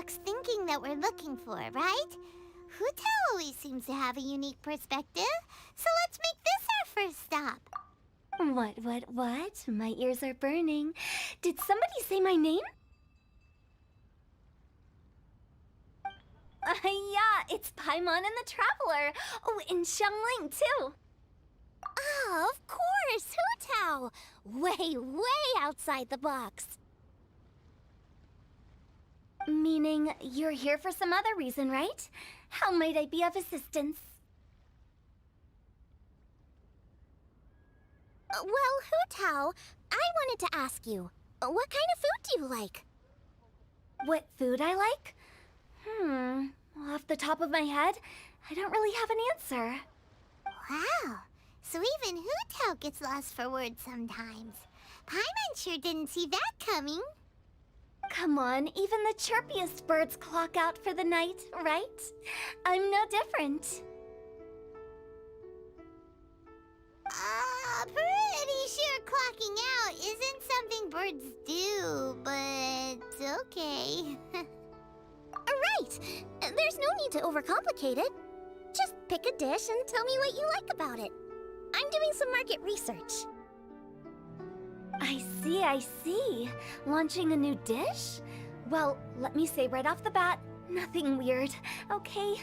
box thinking that we're looking for, right? Hutao always seems to have a unique perspective, so let's make this our first stop. What? My ears are burning. Did somebody say my name? Yeah, it's Paimon and the Traveler. Oh, and Xiangling, too. Oh, of course, Hutao! Way outside the box. Meaning, you're here for some other reason, right? How might I be of assistance? Well, Hutao, I wanted to ask you, what kind of food do you like? What food I like? Off the top of my head, I don't really have an answer. Wow, so even Hutao gets lost for words sometimes. Paimon sure didn't see that coming. Come on, even the chirpiest birds clock out for the night, right? I'm no different. Pretty sure clocking out isn't something birds do, but okay. Right! There's no need to overcomplicate it. Just pick a dish and tell me what you like about it. I'm doing some market research. I see. Launching a new dish? Well, let me say right off the bat, nothing weird, okay?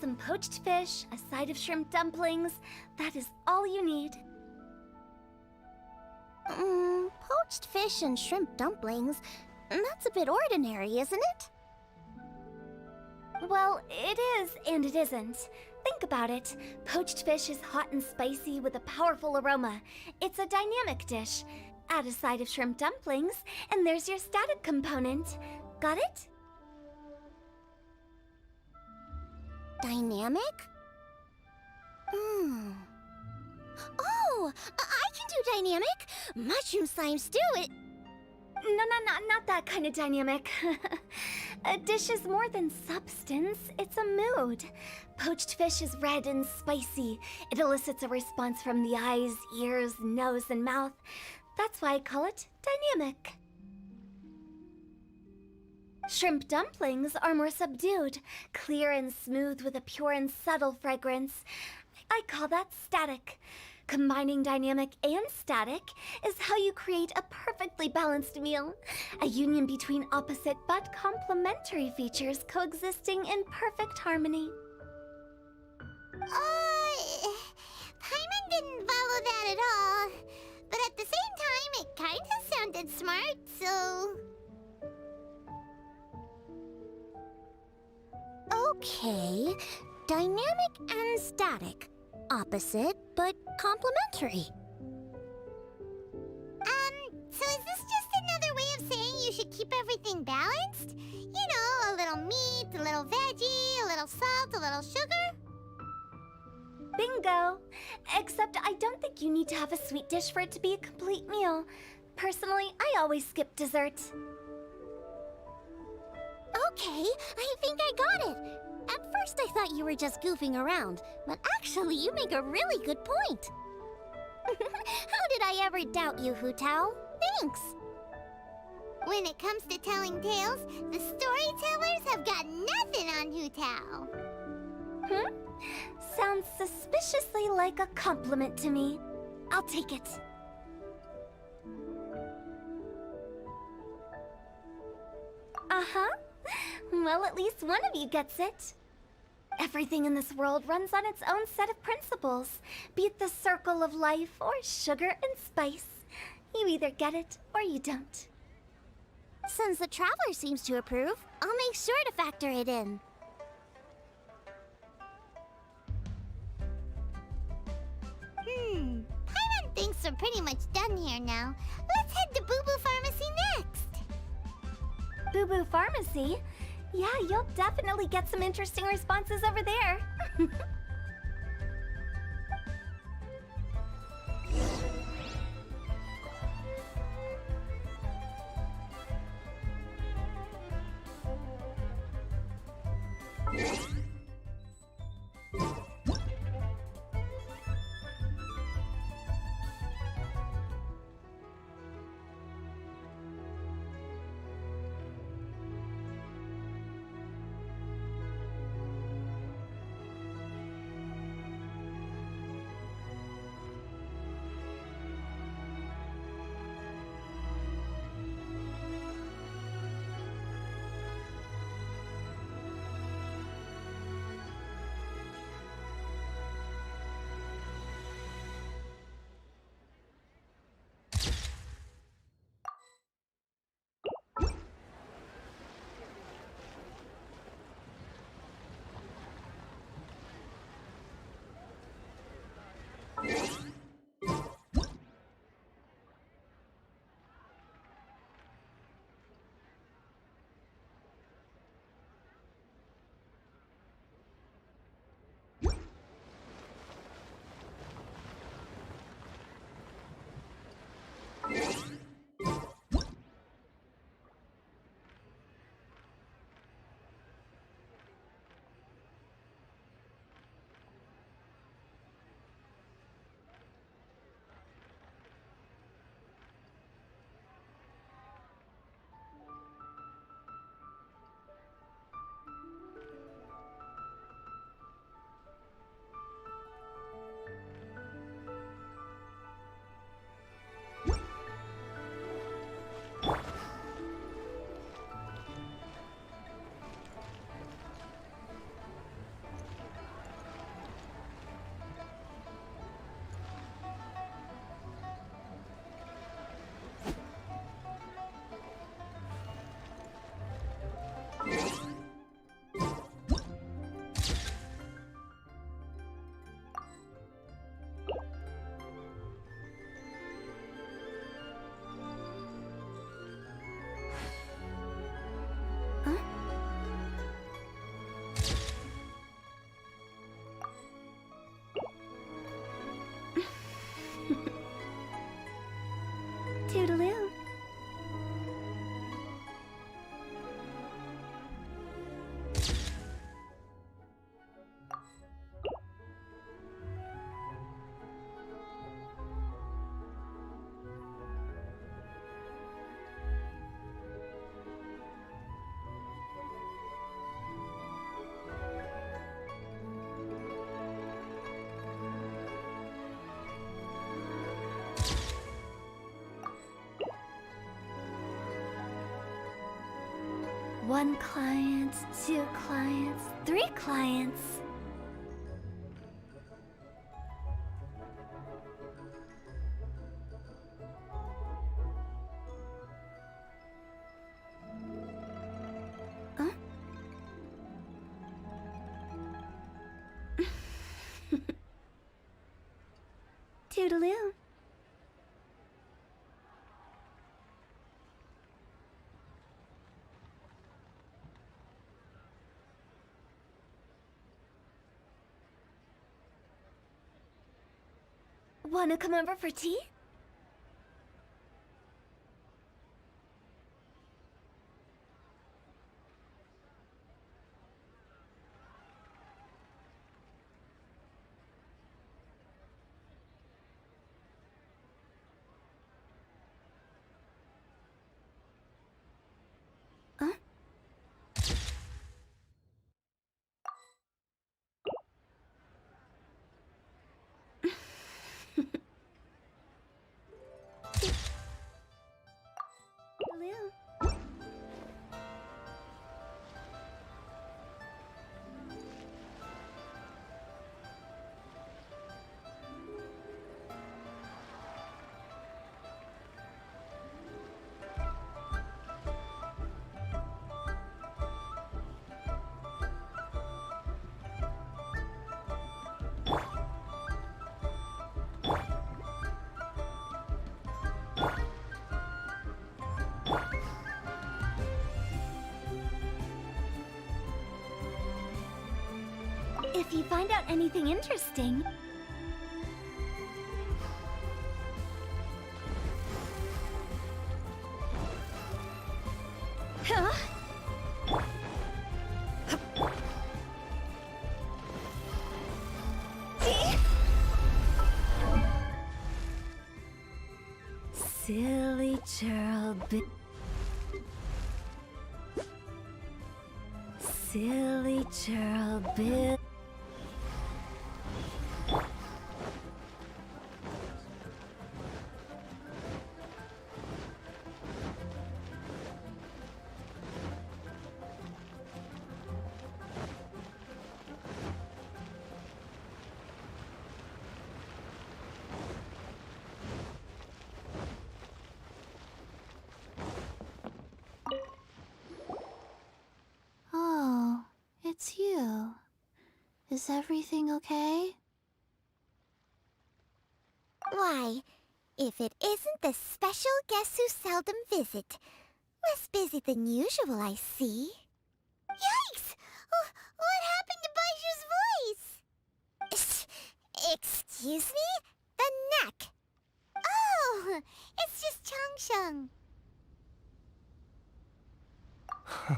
Some poached fish, a side of shrimp dumplings, that is all you need. Poached fish and shrimp dumplings? That's a bit ordinary, isn't it? Well, it is and it isn't. Think about it. Poached fish is hot and spicy with a powerful aroma. It's a dynamic dish. Add a side of shrimp dumplings, and there's your static component. Got it? Dynamic? Oh, I can do dynamic. Mushroom slime stew, it... No, not that kind of dynamic. A dish is more than substance, it's a mood. Poached fish is red and spicy. It elicits a response from the eyes, ears, nose, and mouth. That's why I call it dynamic. Shrimp dumplings are more subdued, clear and smooth with a pure and subtle fragrance. I call that static. Combining dynamic and static is how you create a perfectly balanced meal. A union between opposite but complementary features coexisting in perfect harmony. Paimon didn't follow that at all. But at the same time, it kinda sounded smart, so... Okay, dynamic and static. Opposite, but complementary. So is this just another way of saying you should keep everything balanced? You know, a little meat, a little veggie, a little salt, a little sugar? Bingo! Except I don't think you need to have a sweet dish for it to be a complete meal. Personally, I always skip dessert. Okay, I think I got it. At first I thought you were just goofing around, but actually you make a really good point. How did I ever doubt you, Hutao? Thanks! When it comes to telling tales, the storytellers have got nothing on Hutao. Sounds suspiciously like a compliment to me. I'll take it. Uh-huh. Well, at least one of you gets it. Everything in this world runs on its own set of principles, be it the circle of life or sugar and spice. You either get it or you don't. Since the Traveler seems to approve, I'll make sure to factor it in. Paimon thinks we're pretty much done here now. Let's head to Boo Boo Pharmacy next. Boo Boo Pharmacy? Yeah, you'll definitely get some interesting responses over there. Toodaloo. One client, two clients, three clients. Huh? Toodaloo. Wanna come over for tea? Huh? Toodaloo. If you find out anything interesting... Huh? Silly churl bit. Silly churl bit. Oh, it's you. Is everything okay? Why, if it isn't the special guest who seldom visit. Less busy than usual, I see. Yikes! What happened to Baishu's voice? Excuse me? The neck. Oh, it's just Sheng.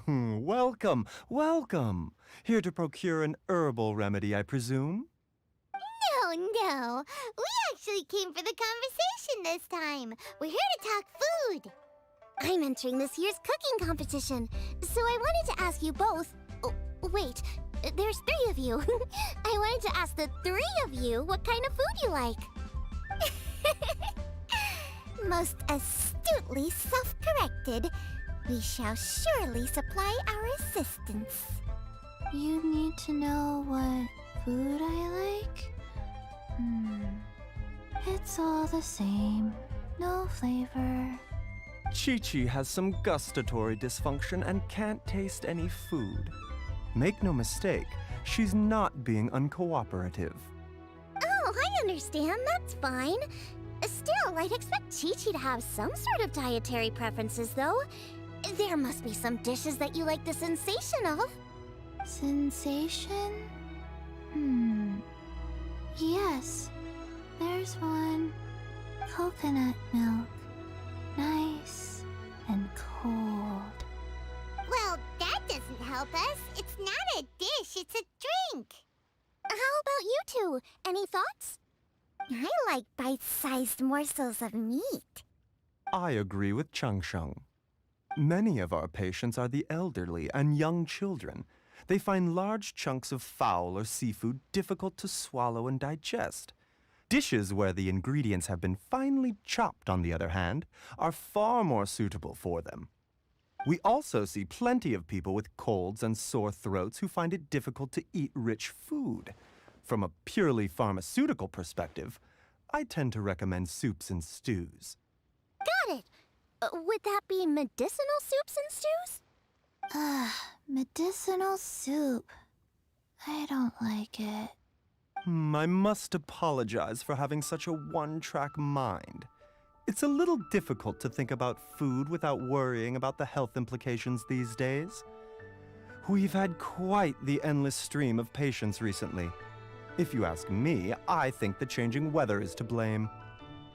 Welcome, welcome. Here to procure an herbal remedy, I presume? No. We actually came for the conversation this time. We're here to talk food. I'm entering this year's cooking competition, so I wanted to ask you both. Oh, wait, there's 3 of you. I wanted to ask the 3 of you what kind of food you like. Most astutely self-corrected. We shall surely supply our assistance. You need to know what food I like? It's all the same. No flavor. Chi-Chi has some gustatory dysfunction and can't taste any food. Make no mistake, she's not being uncooperative. Oh, I understand. That's fine. Still, I'd expect Chi-Chi to have some sort of dietary preferences, though. There must be some dishes that you like the sensation of. Sensation? Yes. There's one. Coconut milk. Nice and cold. Well, that doesn't help us. It's not a dish, it's a drink. How about you two? Any thoughts? I like bite-sized morsels of meat. I agree with Changsheng. Many of our patients are the elderly and young children. They find large chunks of fowl or seafood difficult to swallow and digest. Dishes where the ingredients have been finely chopped, on the other hand, are far more suitable for them. We also see plenty of people with colds and sore throats who find it difficult to eat rich food. From a purely pharmaceutical perspective, I tend to recommend soups and stews. Got it. Would that be medicinal soups and stews? Medicinal soup. I don't like it. I must apologize for having such a one-track mind. It's a little difficult to think about food without worrying about the health implications these days. We've had quite the endless stream of patients recently. If you ask me, I think the changing weather is to blame.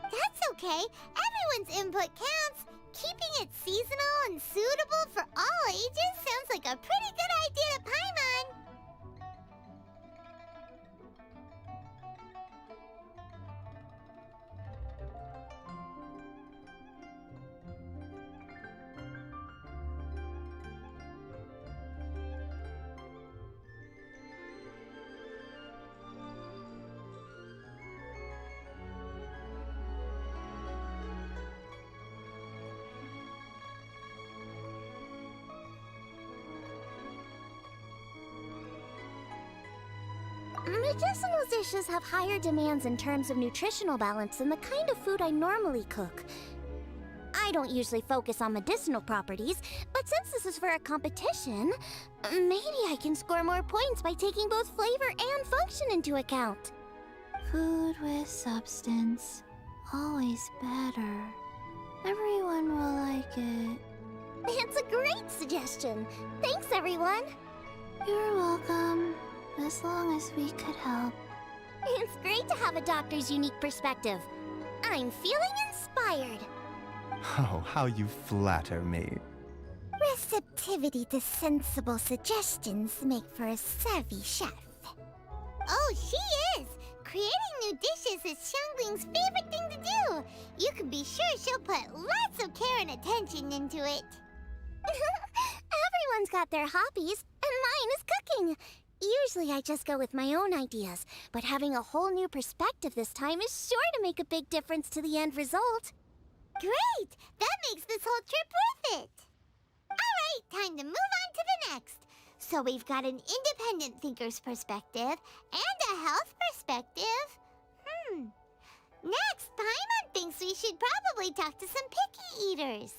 That's okay. Everyone's input counts. Keeping it seasonal and suitable for all ages sounds like a pretty good idea to Paimon. Medicinal dishes have higher demands in terms of nutritional balance than the kind of food I normally cook. I don't usually focus on medicinal properties, but since this is for a competition, maybe I can score more points by taking both flavor and function into account. Food with substance. Always better. Everyone will like it. It's a great suggestion. Thanks, everyone. You're welcome. As long as we could help. It's great to have a doctor's unique perspective. I'm feeling inspired. Oh, how you flatter me. Receptivity to sensible suggestions make for a savvy chef. Oh, she is! Creating new dishes is Xiangling's favorite thing to do. You can be sure she'll put lots of care and attention into it. Everyone's got their hobbies, and mine is cooking. Usually I just go with my own ideas, but having a whole new perspective this time is sure to make a big difference to the end result. Great! That makes this whole trip worth it! Alright, time to move on to the next. So we've got an independent thinker's perspective and a health perspective. Next, Paimon thinks we should probably talk to some picky eaters.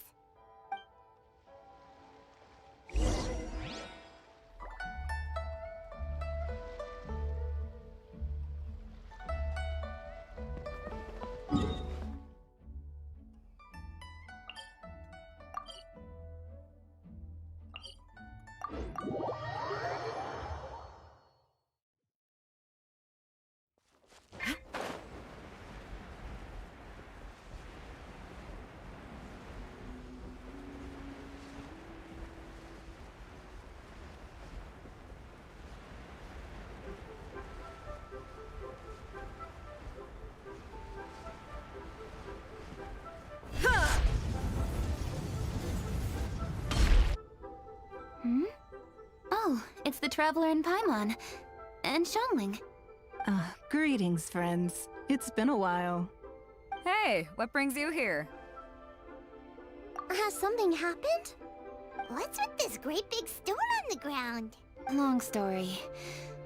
Traveler and Paimon. And Xiangling. Greetings, friends. It's been a while. Hey, what brings you here? Has something happened? What's with this great big stone on the ground? Long story.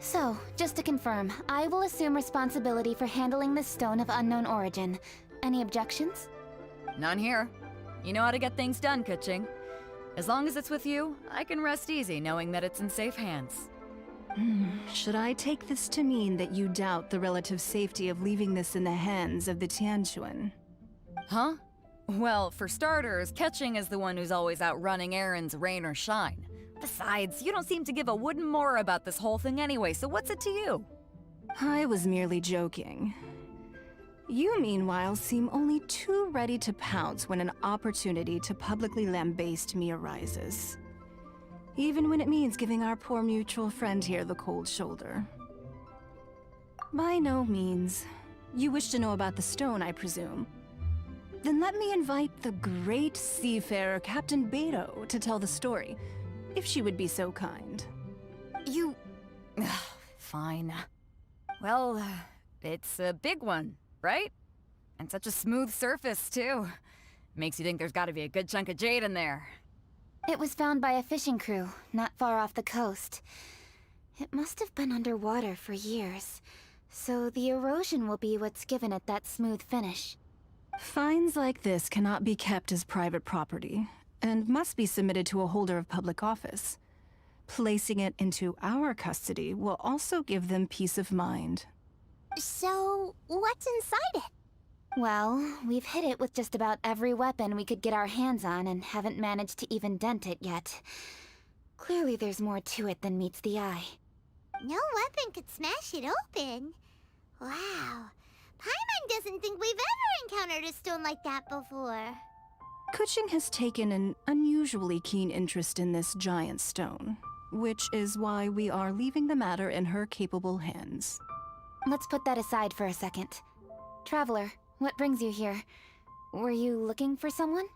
So, just to confirm, I will assume responsibility for handling this stone of unknown origin. Any objections? None here. You know how to get things done, Kuching. As long as it's with you, I can rest easy knowing that it's in safe hands. Should I take this to mean that you doubt the relative safety of leaving this in the hands of the Tianquan? Huh? Well, for starters, Kuching is the one who's always out running errands, rain or shine. Besides, you don't seem to give a wooden more about this whole thing anyway, so what's it to you? I was merely joking. You, meanwhile, seem only too ready to pounce when an opportunity to publicly lambaste me arises. Even when it means giving our poor mutual friend here the cold shoulder. By no means. You wish to know about the stone, I presume. Then let me invite the great seafarer Captain Beto to tell the story, if she would be so kind. You... Fine. Well, it's a big one, right? And such a smooth surface, too. Makes you think there's gotta be a good chunk of jade in there. It was found by a fishing crew, not far off the coast. It must have been underwater for years, so the erosion will be what's given it that smooth finish. Finds like this cannot be kept as private property, and must be submitted to a holder of public office. Placing it into our custody will also give them peace of mind. So, what's inside it? Well, we've hit it with just about every weapon we could get our hands on and haven't managed to even dent it yet. Clearly there's more to it than meets the eye. No weapon could smash it open. Wow. Paimon doesn't think we've ever encountered a stone like that before. Kuching has taken an unusually keen interest in this giant stone, which is why we are leaving the matter in her capable hands. Let's put that aside for a second. Traveler, what brings you here? Were you looking for someone?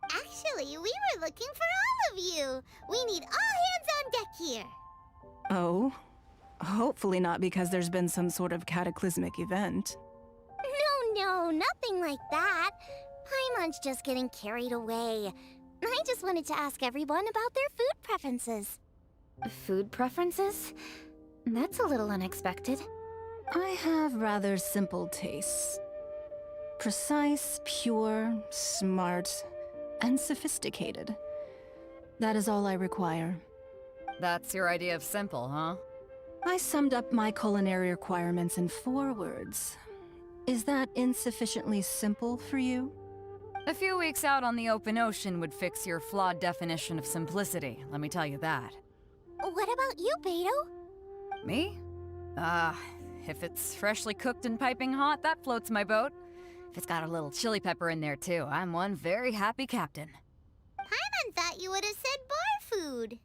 Actually, we were looking for all of you. We need all hands on deck here. Oh? Hopefully not because there's been some sort of cataclysmic event. No, nothing like that. Paimon's just getting carried away. I just wanted to ask everyone about their food preferences. Food preferences? That's a little unexpected. I have rather simple tastes. Precise, pure, smart, and sophisticated. That is all I require. That's your idea of simple, huh? I summed up my culinary requirements in 4 words. Is that insufficiently simple for you? A few weeks out on the open ocean would fix your flawed definition of simplicity, let me tell you that. What about you, Beto? Me? If it's freshly cooked and piping hot, that floats my boat. If it's got a little chili pepper in there too, I'm one very happy captain. Paimon thought you would have said bar food.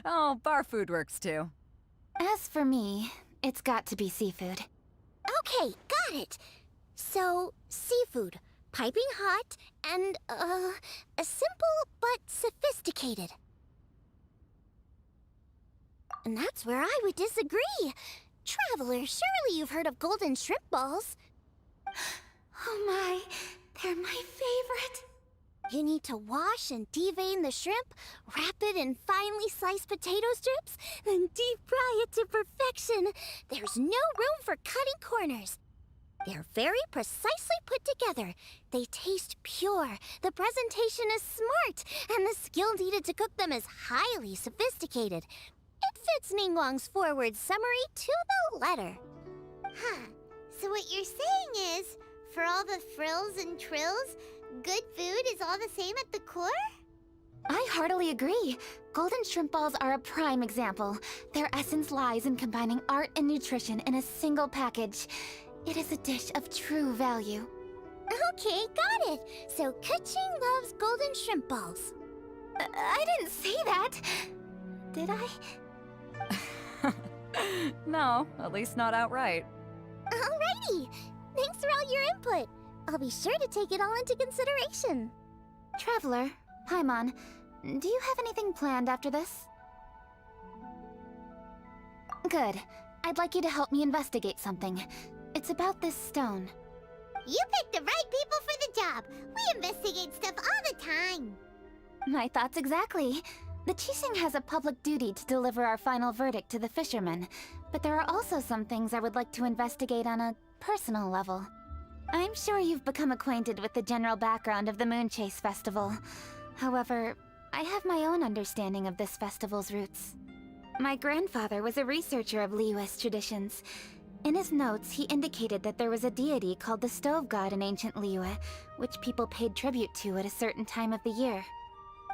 Oh, bar food works too. As for me, it's got to be seafood. Okay, got it. So, seafood, piping hot, and, simple but sophisticated. And that's where I would disagree. Traveler, surely you've heard of golden shrimp balls. Oh my, they're my favorite. You need to wash and devein the shrimp, wrap it in finely sliced potato strips, then deep fry it to perfection. There's no room for cutting corners. They're very precisely put together. They taste pure, the presentation is smart, and the skill needed to cook them is highly sophisticated. It fits Ningguang's forward summary to the letter. Huh. So what you're saying is, for all the frills and trills, good food is all the same at the core? I heartily agree. Golden shrimp balls are a prime example. Their essence lies in combining art and nutrition in a single package. It is a dish of true value. Okay, got it. So Kuching loves golden shrimp balls. I didn't say that. Did I? No, at least not outright. Alrighty. Thanks for all your input. I'll be sure to take it all into consideration. Traveler, Paimon, do you have anything planned after this? Good. I'd like you to help me investigate something. It's about this stone. You picked the right people for the job. We investigate stuff all the time. My thoughts exactly. The Qixing has a public duty to deliver our final verdict to the fishermen, but there are also some things I would like to investigate on a personal level. I'm sure you've become acquainted with the general background of the Moon Chase Festival. However, I have my own understanding of this festival's roots. My grandfather was a researcher of Liyue's traditions. In his notes, he indicated that there was a deity called the Stove God in ancient Liyue, which people paid tribute to at a certain time of the year.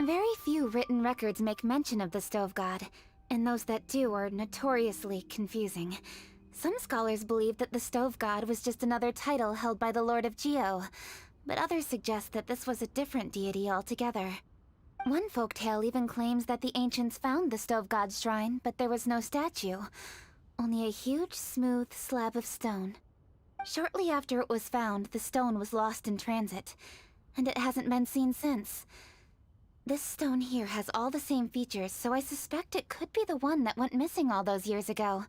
Very few written records make mention of the Stove God, and those that do are notoriously confusing. Some scholars believe that the Stove God was just another title held by the Lord of Geo, but others suggest that this was a different deity altogether. One folktale even claims that the ancients found the Stove God's shrine, but there was no statue, only a huge, smooth slab of stone. Shortly after it was found, the stone was lost in transit, and it hasn't been seen since. This stone here has all the same features, so I suspect it could be the one that went missing all those years ago.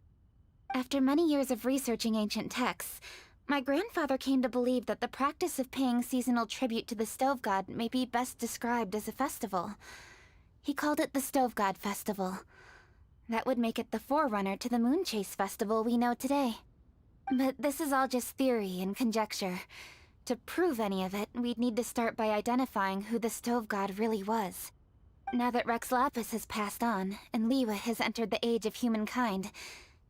After many years of researching ancient texts, my grandfather came to believe that the practice of paying seasonal tribute to the Stove God may be best described as a festival. He called it the Stove God Festival. That would make it the forerunner to the Moon Chase Festival we know today. But this is all just theory and conjecture. To prove any of it, we'd need to start by identifying who the Stove God really was. Now that Rex Lapis has passed on, and Liyue has entered the age of humankind,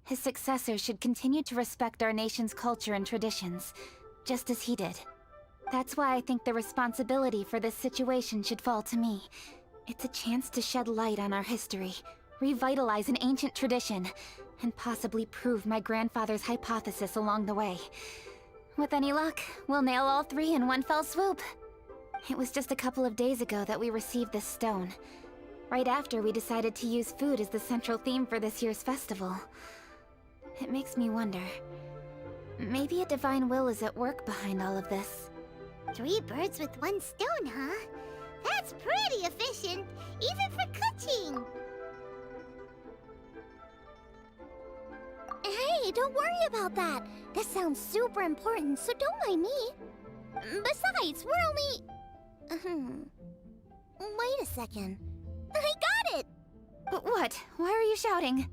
his successors should continue to respect our nation's culture and traditions, just as he did. That's why I think the responsibility for this situation should fall to me. It's a chance to shed light on our history, revitalize an ancient tradition, and possibly prove my grandfather's hypothesis along the way. With any luck, we'll nail all three in one fell swoop. It was just a couple of days ago that we received this stone. Right after we decided to use food as the central theme for this year's festival. It makes me wonder. Maybe a divine will is at work behind all of this. 3 birds with 1 stone, huh? That's pretty efficient, even for cooking. Hey, don't worry about that. This sounds super important, so don't mind me. Besides, we're only... Wait a second. I got it! What? Why are you shouting?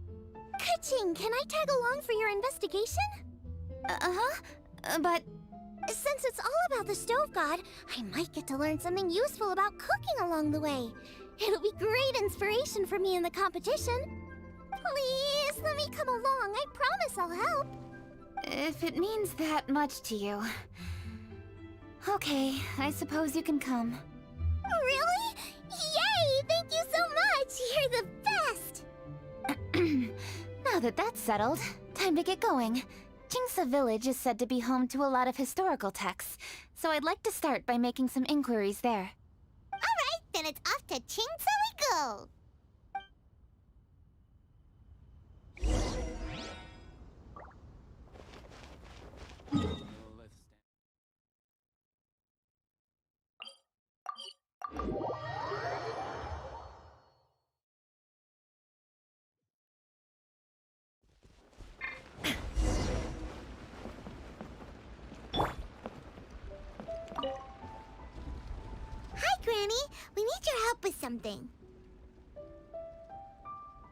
Kaching, can I tag along for your investigation? But... Since it's all about the Stove God, I might get to learn something useful about cooking along the way. It'll be great inspiration for me in the competition. Please, let me come along. I promise I'll help. If it means that much to you... Okay, I suppose you can come. Really? Yay! Thank you so much! You're the best! Now that that's settled, time to get going. Jingsa Village is said to be home to a lot of historical texts, so I'd like to start by making some inquiries there. Alright, then it's off to Jingsa we go! Hi, Granny. We need your help with something.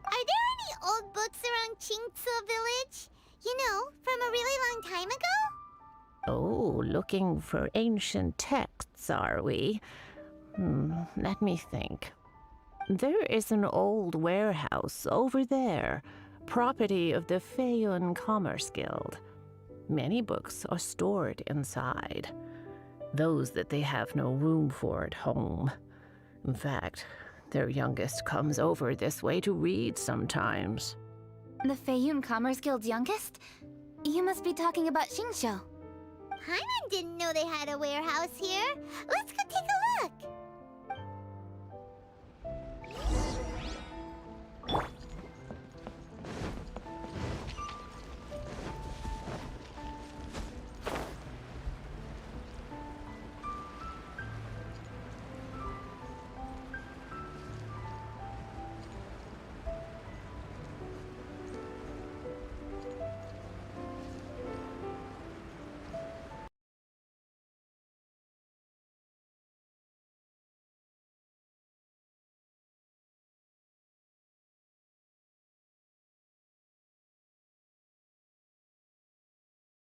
Are there any old books around Jingsa Village? You know, from a really long time ago? Oh, looking for ancient texts, are we? Let me think. There is an old warehouse over there, property of the Feiyun Commerce Guild. Many books are stored inside, those that they have no room for at home. In fact, their youngest comes over this way to read sometimes. The Feiyun Commerce Guild's youngest? You must be talking about Xingqiu. Paimon didn't know they had a warehouse here. Let's go take a look.